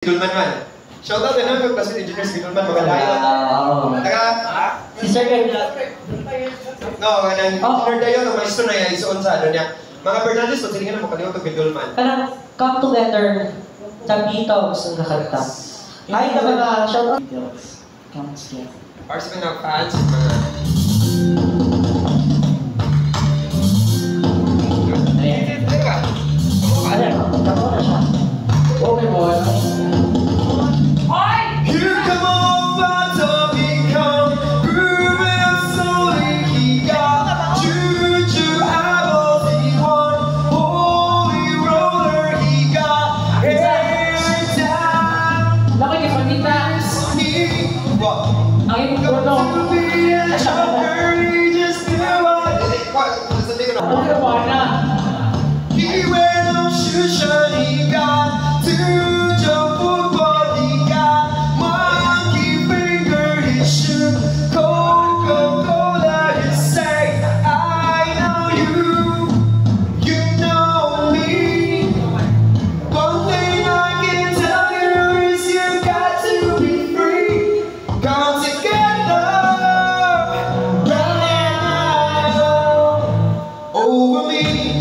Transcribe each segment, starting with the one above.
Gidulman man. Shoutout na naman kasi engineer si Gidulman magalayo. Si Sir Ed. No, kanang engineer dayo no maestro na ya isuon sa ano niya. Mga Bernardes pag silingan mo kaliwa to Gidulman. Kanang come together sa Bito gusto nga kanta. Ay ka mga shoutout. Come together. Para sa mga fans, mga Okay, boy. Here come on, to become grooving slowly. He got juju eyeballs, he won holy roller. He got hair down. Nakikipagkita. What? Ang iyong turno. He just knew Okay, boy na. He wear no shoes, he got two jump football, he got monkey finger, he shoot Coca-Cola, he say, I know you, you know me. One thing I can tell you is you got to be free. Come together, right now, over me.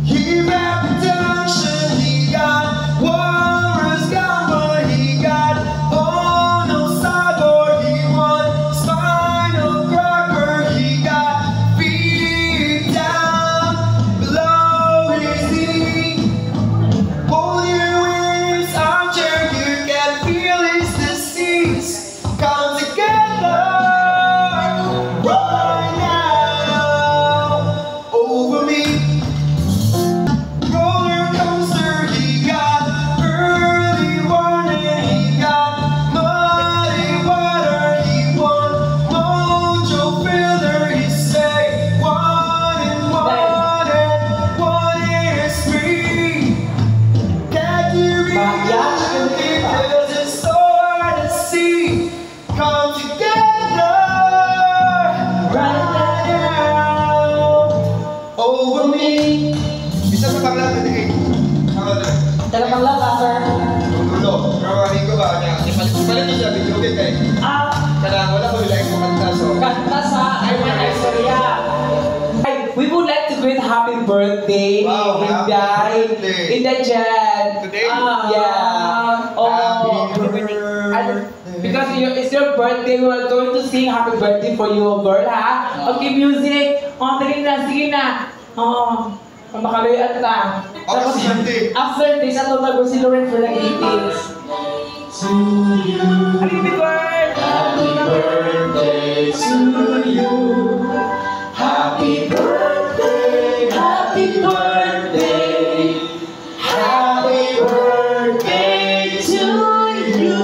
He rap production, he got Warren's Gamba, he got Ono Cyborg, he won Spinal Cracker, he got feet down below his knee. Hold your wings, armchair, you can feel his disease. Come together right now over me. Roller coaster, he got early warning, he got muddy water, he won mojo filler, he say one is free. Can you read it? Because it's so hard to see. Come together right now over me. Bisa sa paglalat na tingin. Talagang lang ka, sir. Dulo. Pero kami ko ba niya? Palit niyo siya, video okay kayo. Kailangan wala ko nila yung kumanta. So, Kanta sa Istorya. We would like to greet happy birthday, Wow, happy birthday. Indajan. Today? Yeah. Happy birthday. Because it's your birthday, we are going to sing happy birthday for you, girl, ha? Okay, music. Sige na. Makaluyan ka. Tapos birthday. After this, ato na si Lauren for the 18th. To you. Happy birthday! Happy birthday to you. Happy birthday, happy birthday. Happy birthday to you.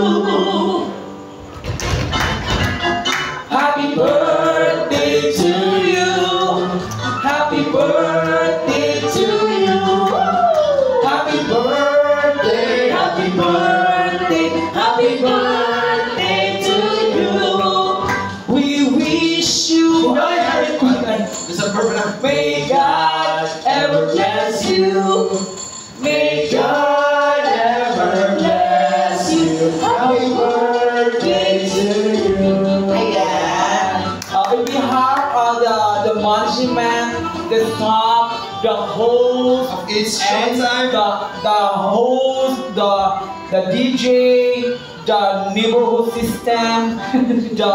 Happy birthday to you. Happy birthday to you. Happy birthday, happy birthday, happy birthday to you. We wish you a Merry Christmas. May God ever bless you. May God ever bless you. Happy birthday to you. Ayan. On behalf of the management, the staff, the host, Of each and showtime. the host, the DJ, the neighborhood system, the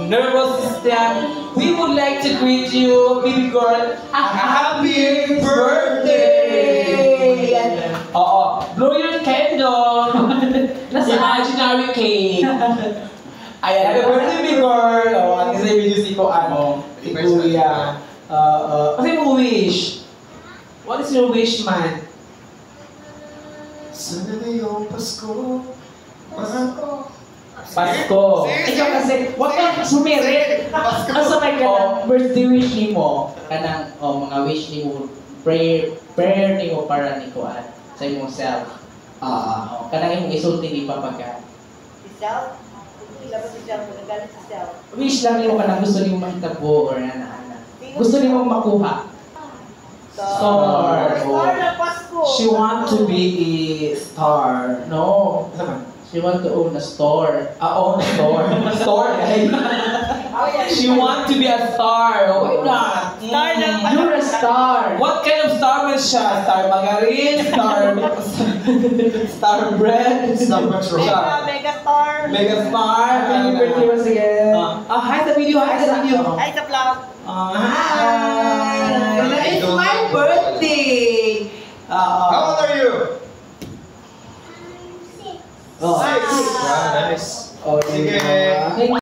nervous system, we would like to greet you, baby girl, a happy birthday! Blow your candle! Nasa imaginary cake! Ayan, happy birthday, baby girl! At least ay video si si Kuya. Kasi mo wish? What is your wish, man? Sana ngayong Pasko. Pasko. Ikaw kasi, huwag kang sumirit. Ang samay ka ng birthday wish ni mo, kanang mga wish ni mo, prayer ni mo para ni Kuan sa imong self. Kanang imong isulti ni Papaga. Si Self? Ilabas si Self, nagalit si Self. Wish lang ni mo kanang gusto ni mo mahitabo or ana-ana. Gusto ni mo makuha. Star. Star ng Pasko. She want to be a star. No. She want to own a store. Own a store. Store, guys. She want to be a star. Why not? Star ng You're a star. What kind of star man siya? Star margarine? Star bread? Mega star. Mega star? Happy birthday once again. Hi sa video, hi sa video. Ay, sa vlog. Hi! It's my birthday! How old are you? Oh, 6. Wow, nice. Oh, Sige. yeah.